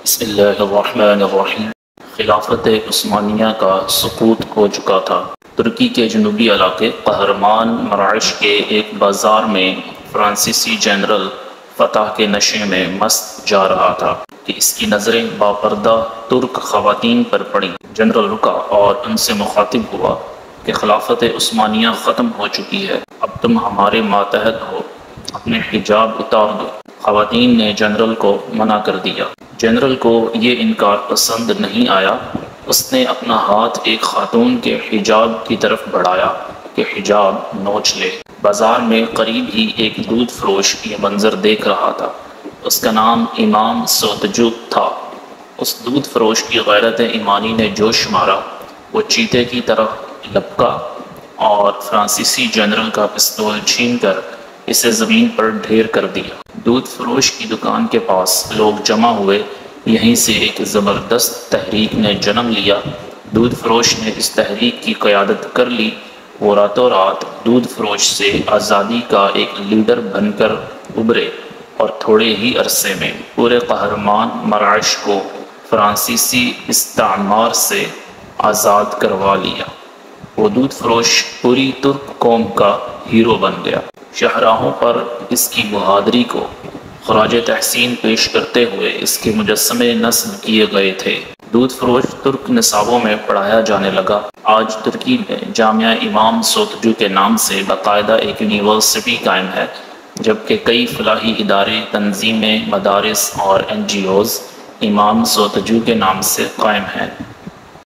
بسم اللہ الرحمن الرحیم۔ خلافت عثمانیہ کا سقوط ہو چکا تھا۔ ترکی کے جنوبی علاقے قہرمان مراعش کے ایک بازار میں فرانسیسی جنرل فتح کے نشے میں مست جا رہا تھا کہ اس کی نظریں باپردہ ترک خواتین پر پڑیں۔ جنرل رکا اور ان سے مخاطب ہوا کہ خلافت عثمانیہ ختم ہو چکی ہے، اب تم ہمارے ماتحت ہو، اپنے حجاب اتار دو۔ خواتین نے جنرل کو منع کر دیا۔ جنرل کو یہ انکار پسند نہیں آیا۔ اس نے اپنا ہاتھ ایک خاتون کے حجاب کی طرف بڑھایا کہ حجاب نوچ لے۔ بازار میں قریب ہی ایک دودھ فروش یہ منظر دیکھ رہا تھا۔ اس کا نام امام سوتجو تھا۔ اس دودھ فروش کی غیرت ایمانی نے جوش مارا۔ وہ چیتے کی طرح لپکا اور فرانسیسی جنرل کا پستول چھین کر اسے زمین پر ڈھیر کر دیا۔ دودھ فروش کی دکان کے پاس لوگ جمع ہوئے۔ یہیں سے ایک زبردست تحریک نے جنم لیا۔ دودھ فروش نے اس تحریک کی قیادت کر لی۔ وہ راتوں رات دودھ فروش سے آزادی کا ایک لیڈر بن کر ابھرے اور تھوڑے ہی عرصے میں پورے قہرمان مراعش کو فرانسیسی استعمار سے آزاد کروا لیا۔ وہ دودھ فروش پوری ترک قوم کا ہیرو بن گیا۔ شاہراہوں پر اس کی بہادری کو خراج تحسین پیش کرتے ہوئے اس کے مجسمے نصب کیے گئے تھے۔ دودھ فروش ترک نصابوں میں پڑھایا جانے لگا۔ آج ترکی میں جامعہ امام سوتجو کے نام سے باقاعدہ ایک یونیورسٹی قائم ہے، جبکہ کئی فلاحی ادارے، تنظیمیں، مدارس اور NGOs امام سوتجو کے نام سے قائم ہیں۔